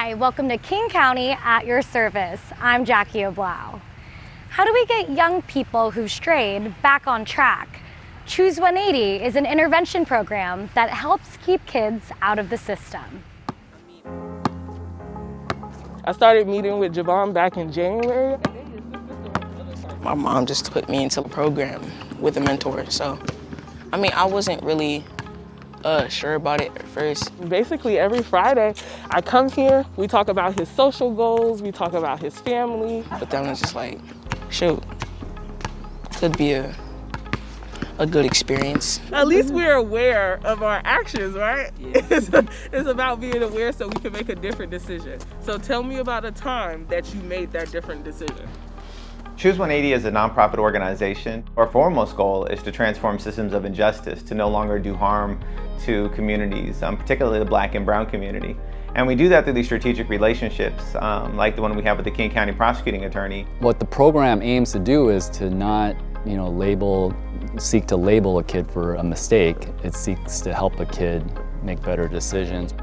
Hi, welcome to King County at your service. I'm Jackie Ablao. How do we get young people who've strayed back on track? Choose 180 is an intervention program that helps keep kids out of the system. I started meeting with Javon back in January. My mom just put me into a program with a mentor, so I wasn't really sure about it at first. Basically, every Friday, I come here, we talk about his social goals, we talk about his family. But then I was just like, shoot, could be a good experience. At least we're aware of our actions, right? Yeah. It's about being aware so we can make a different decision. So tell me about a time that you made that different decision. Choose 180 is a nonprofit organization. Our foremost goal is to transform systems of injustice to no longer do harm to communities, particularly the Black and Brown community. And we do that through these strategic relationships, like the one we have with the King County Prosecuting Attorney. What the program aims to do is to not, seek to label a kid for a mistake. It seeks to help a kid make better decisions.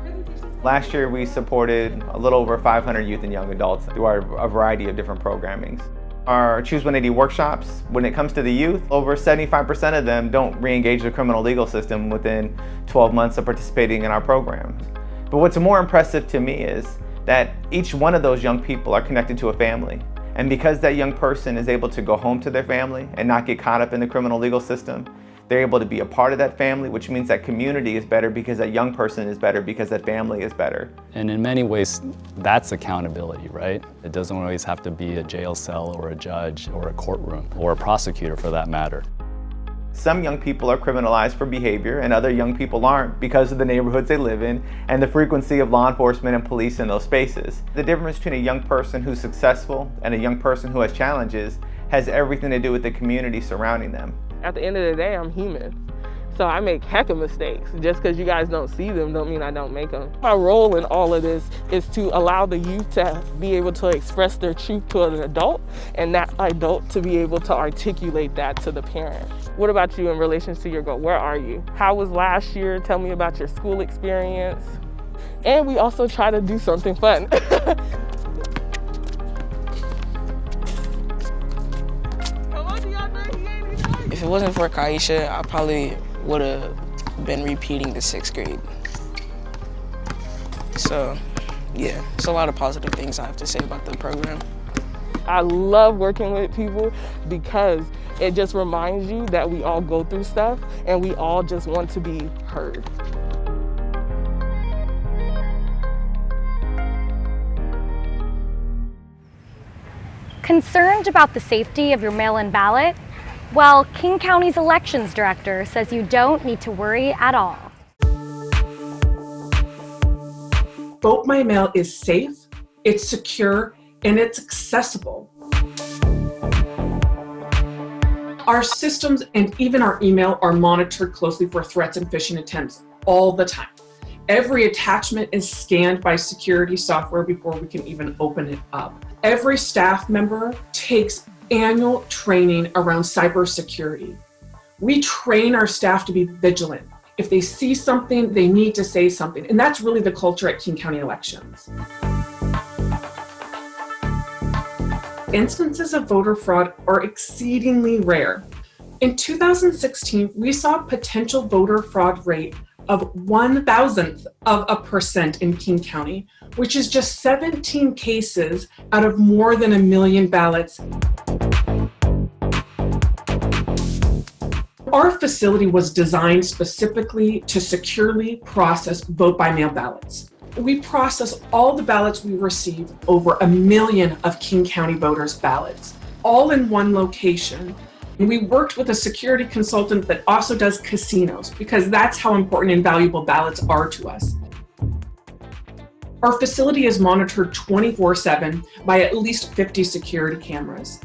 Last year, we supported a little over 500 youth and young adults through a variety of different programmings. Our Choose 180 workshops, when it comes to the youth, over 75% of them don't re-engage the criminal legal system within 12 months of participating in our programs. But what's more impressive to me is that each one of those young people are connected to a family. And because that young person is able to go home to their family and not get caught up in the criminal legal system, they're able to be a part of that family, which means that community is better because that young person is better because that family is better. And in many ways, that's accountability, right? It doesn't always have to be a jail cell or a judge or a courtroom or a prosecutor for that matter. Some young people are criminalized for behavior and other young people aren't because of the neighborhoods they live in and the frequency of law enforcement and police in those spaces. The difference between a young person who's successful and a young person who has challenges has everything to do with the community surrounding them. At the end of the day, I'm human. So I make heck of mistakes. Just because you guys don't see them don't mean I don't make them. My role in all of this is to allow the youth to be able to express their truth to an adult and that adult to be able to articulate that to the parent. What about you in relation to your goal? Where are you? How was last year? Tell me about your school experience. And we also try to do something fun. If it wasn't for Kaisha, I probably would have been repeating the 6th grade. So, yeah, it's a lot of positive things I have to say about the program. I love working with people because it just reminds you that we all go through stuff and we all just want to be heard. Concerned about the safety of your mail-in ballot? Well, King County's elections director says you don't need to worry at all. Vote by mail is safe, it's secure, and it's accessible. Our systems and even our email are monitored closely for threats and phishing attempts all the time. Every attachment is scanned by security software before we can even open it up. Every staff member takes annual training around cybersecurity. We train our staff to be vigilant. If they see something, they need to say something. And that's really the culture at King County Elections. Instances of voter fraud are exceedingly rare. In 2016, we saw a potential voter fraud rate of 0.001% in King County, which is just 17 cases out of more than 1 million ballots. Our facility was designed specifically to securely process vote-by-mail ballots. We process all the ballots we receive, over 1 million of King County voters' ballots, all in one location. And we worked with a security consultant that also does casinos because that's how important and valuable ballots are to us. Our facility is monitored 24/7 by at least 50 security cameras.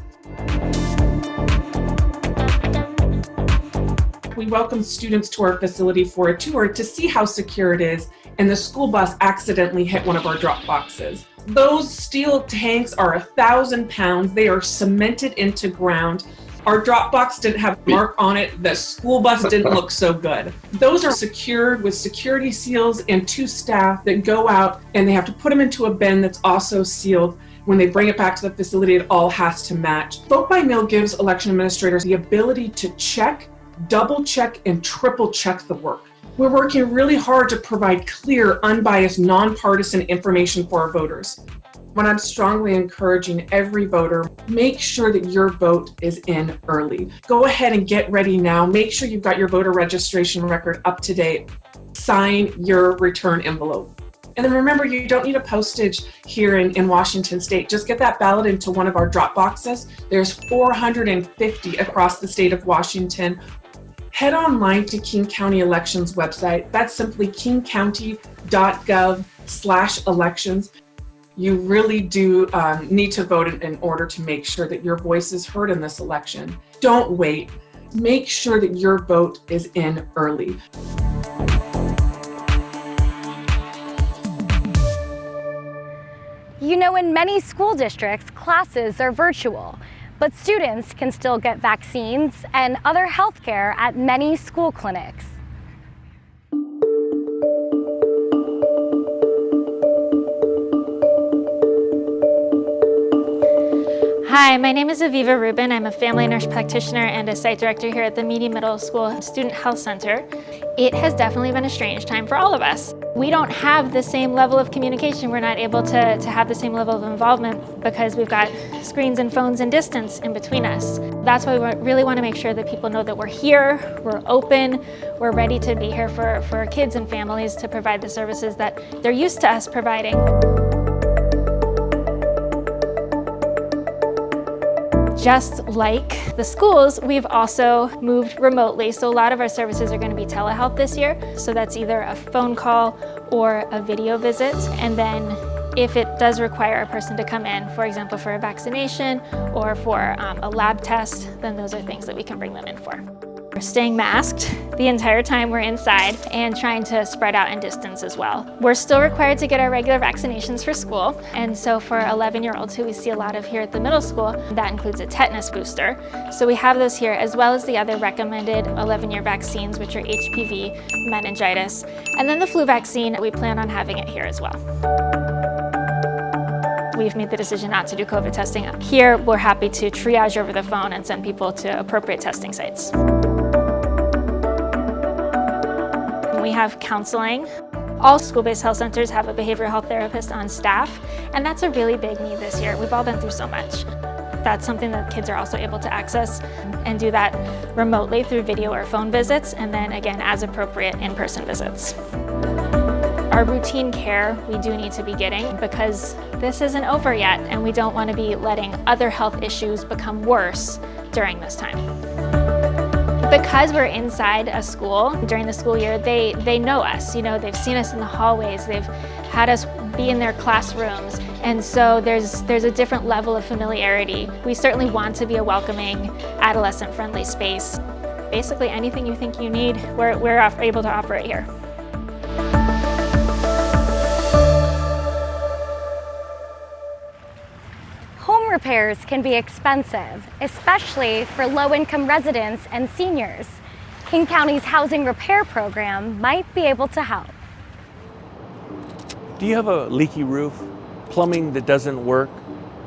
We welcome students to our facility for a tour to see how secure it is, and the school bus accidentally hit one of our drop boxes. Those steel tanks are 1,000 pounds. They are cemented into ground. Our drop box didn't have a mark on it. The school bus didn't look so good. Those are secured with security seals and 2 staff that go out and they have to put them into a bin that's also sealed. When they bring it back to the facility, it all has to match. Vote by mail gives election administrators the ability to check, double check, and triple check the work. We're working really hard to provide clear, unbiased, nonpartisan information for our voters. When I'm strongly encouraging every voter, make sure that your vote is in early. Go ahead and get ready now. Make sure you've got your voter registration record up to date. Sign your return envelope. And then remember, you don't need a postage here in Washington State. Just get that ballot into one of our drop boxes. There's 450 across the state of Washington. Head online to King County Elections website. That's simply kingcounty.gov/elections. You really do need to vote in order to make sure that your voice is heard in this election. Don't wait. Make sure that your vote is in early. You know, in many school districts, classes are virtual, but students can still get vaccines and other health care at many school clinics. Hi, my name is Aviva Rubin. I'm a family nurse practitioner and a site director here at the Meady Middle School Student Health Center. It has definitely been a strange time for all of us. We don't have the same level of communication. We're not able to have the same level of involvement because we've got screens and phones and distance in between us. That's why we really want to make sure that people know that we're here, we're open, we're ready to be here for kids and families to provide the services that they're used to us providing. Just like the schools, we've also moved remotely. So a lot of our services are going to be telehealth this year. So that's either a phone call or a video visit. And then if it does require a person to come in, for example, for a vaccination or for a lab test, then those are things that we can bring them in for. We're staying masked the entire time we're inside and trying to spread out and distance as well. We're still required to get our regular vaccinations for school. And so for 11-year-olds who we see a lot of here at the middle school, that includes a tetanus booster. So we have those here as well as the other recommended 11-year vaccines, which are HPV, meningitis, and then the flu vaccine, we plan on having it here as well. We've made the decision not to do COVID testing. Here, we're happy to triage over the phone and send people to appropriate testing sites. We have counseling. All school-based health centers have a behavioral health therapist on staff, and that's a really big need this year. We've all been through so much. That's something that kids are also able to access and do that remotely through video or phone visits, and then again, as appropriate, in-person visits. Our routine care we do need to be getting because this isn't over yet, and we don't want to be letting other health issues become worse during this time. Because we're inside a school during the school year, they know us. You know, they've seen us in the hallways, they've had us be in their classrooms, and so there's a different level of familiarity. We certainly want to be a welcoming, adolescent-friendly space. Basically, anything you think you need, we're able to offer it here. Home repairs can be expensive, especially for low-income residents and seniors. King County's housing repair program might be able to help. Do you have a leaky roof, plumbing that doesn't work,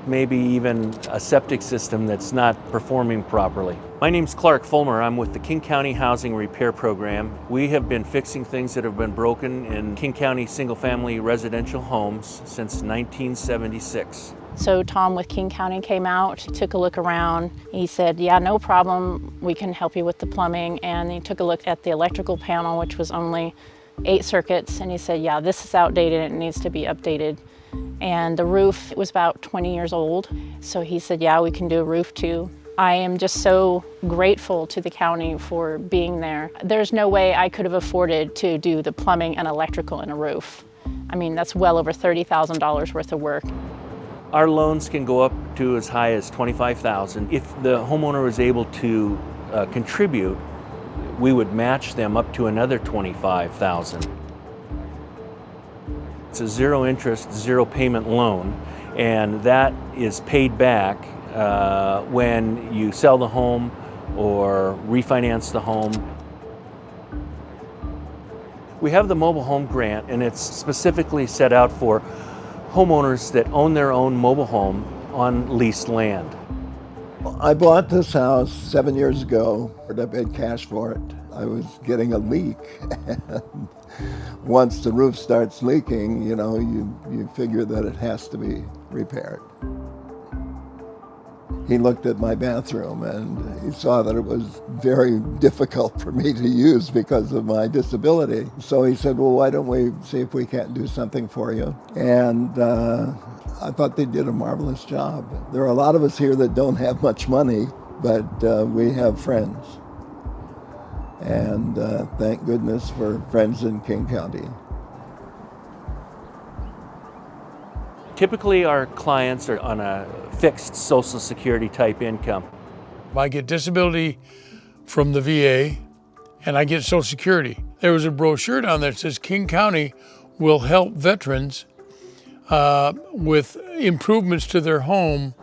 maybe even a septic system that's not performing properly? My name's Clark Fulmer. I'm with the King County Housing Repair Program. We have been fixing things that have been broken in King County single-family residential homes since 1976. So Tom with King County came out, took a look around. He said, yeah, no problem, we can help you with the plumbing. And he took a look at the electrical panel, which was only 8 circuits. And he said, yeah, this is outdated, it needs to be updated. And the roof was about 20 years old. So he said, yeah, we can do a roof too. I am just so grateful to the county for being there. There's no way I could have afforded to do the plumbing and electrical in a roof. I mean, that's well over $30,000 worth of work. Our loans can go up to as high as $25,000. If the homeowner was able to contribute, we would match them up to another $25,000. It's a zero interest, zero payment loan, and that is paid back when you sell the home or refinance the home. We have the mobile home grant, and it's specifically set out for homeowners that own their own mobile home on leased land. I bought this house 7 years ago. I paid cash for it. I was getting a leak. Once the roof starts leaking, you figure that it has to be repaired. He looked at my bathroom and he saw that it was very difficult for me to use because of my disability. So he said, well, why don't we see if we can't do something for you? And I thought they did a marvelous job. There are a lot of us here that don't have much money, but we have friends. And thank goodness for friends in King County. Typically, our clients are on a fixed Social Security type income. I get disability from the VA, and I get Social Security. There was a brochure down there that says King County will help veterans with improvements to their home.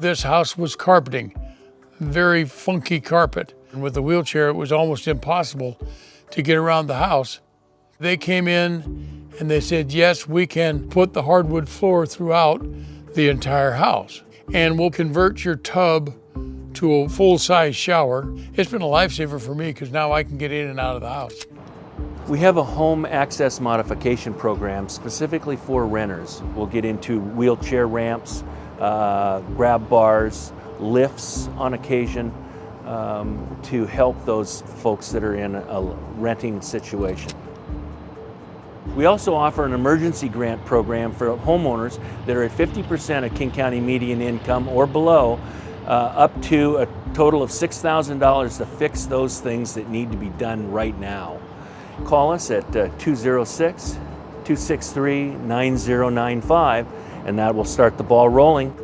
This house was carpeting, very funky carpet. And with the wheelchair, it was almost impossible to get around the house. They came in and they said, yes, we can put the hardwood floor throughout the entire house. And we'll convert your tub to a full-size shower. It's been a lifesaver for me because now I can get in and out of the house. We have a home access modification program specifically for renters. We'll get into wheelchair ramps, grab bars, lifts on occasion, to help those folks that are in a renting situation. We also offer an emergency grant program for homeowners that are at 50% of King County median income or below, up to a total of $6,000 to fix those things that need to be done right now. Call us at 206-263-9095, and that will start the ball rolling.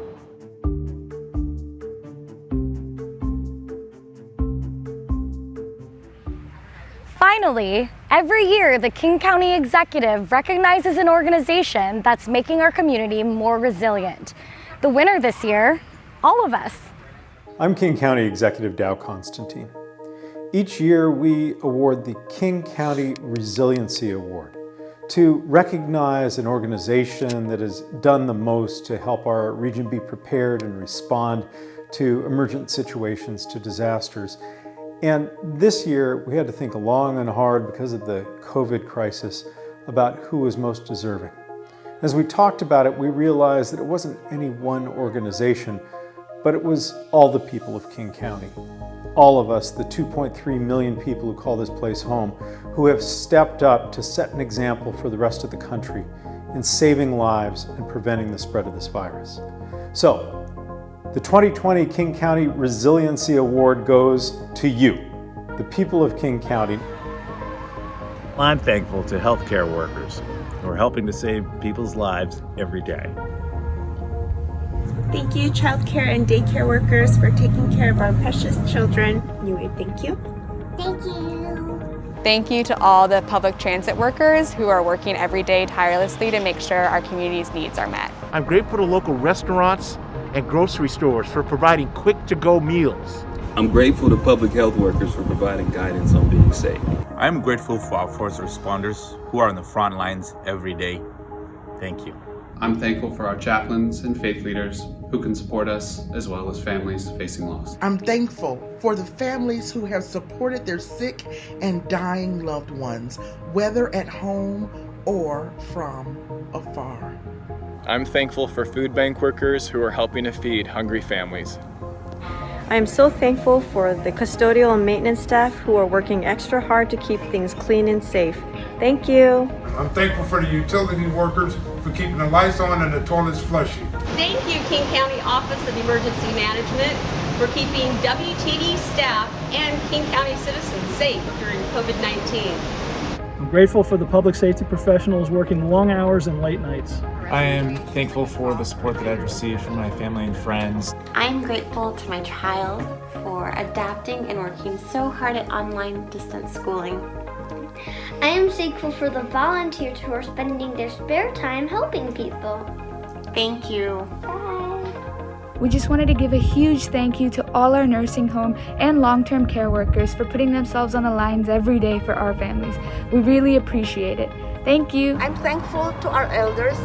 Finally, every year the King County Executive recognizes an organization that's making our community more resilient. The winner this year, all of us. I'm King County Executive Dow Constantine. Each year we award the King County Resiliency Award to recognize an organization that has done the most to help our region be prepared and respond to emergent situations, to disasters. And this year, we had to think long and hard because of the COVID crisis about who was most deserving. As we talked about it, we realized that it wasn't any one organization, but it was all the people of King County. All of us, the 2.3 million people who call this place home, who have stepped up to set an example for the rest of the country in saving lives and preventing the spread of this virus. So, the 2020 King County Resiliency Award goes to you, the people of King County. I'm thankful to healthcare workers who are helping to save people's lives every day. Thank you, childcare and daycare workers, for taking care of our precious children. Anyway, thank you. Thank you. Thank you to all the public transit workers who are working every day tirelessly to make sure our community's needs are met. I'm grateful to local restaurants and grocery stores for providing quick-to-go meals. I'm grateful to public health workers for providing guidance on being safe. I'm grateful for our first responders who are on the front lines every day. Thank you. I'm thankful for our chaplains and faith leaders who can support us, as well as families facing loss. I'm thankful for the families who have supported their sick and dying loved ones, whether at home or from afar. I'm thankful for food bank workers who are helping to feed hungry families. I am so thankful for the custodial and maintenance staff who are working extra hard to keep things clean and safe. Thank you. I'm thankful for the utility workers for keeping the lights on and the toilets flushing. Thank you, King County Office of Emergency Management, for keeping WTD staff and King County citizens safe during COVID-19. I'm grateful for the public safety professionals working long hours and late nights. I am thankful for the support that I've received from my family and friends. I'm grateful to my child for adapting and working so hard at online distance schooling. I am thankful for the volunteers who are spending their spare time helping people. Thank you. We just wanted to give a huge thank you to all our nursing home and long-term care workers for putting themselves on the lines every day for our families. We really appreciate it. Thank you. I'm thankful to our elders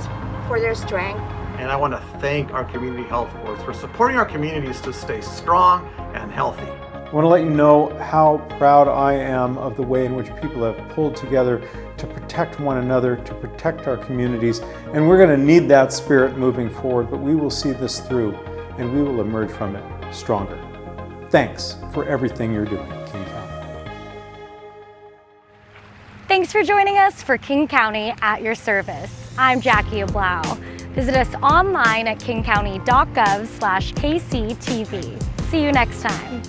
for their strength. And I want to thank our community health boards for supporting our communities to stay strong and healthy. I want to let you know how proud I am of the way in which people have pulled together to protect one another, to protect our communities, and we're going to need that spirit moving forward, but we will see this through and we will emerge from it stronger. Thanks for everything you're doing, King County. Thanks for joining us for King County at your service. I'm Jackie Ablao. Visit us online at kingcounty.gov/KCTV. See you next time.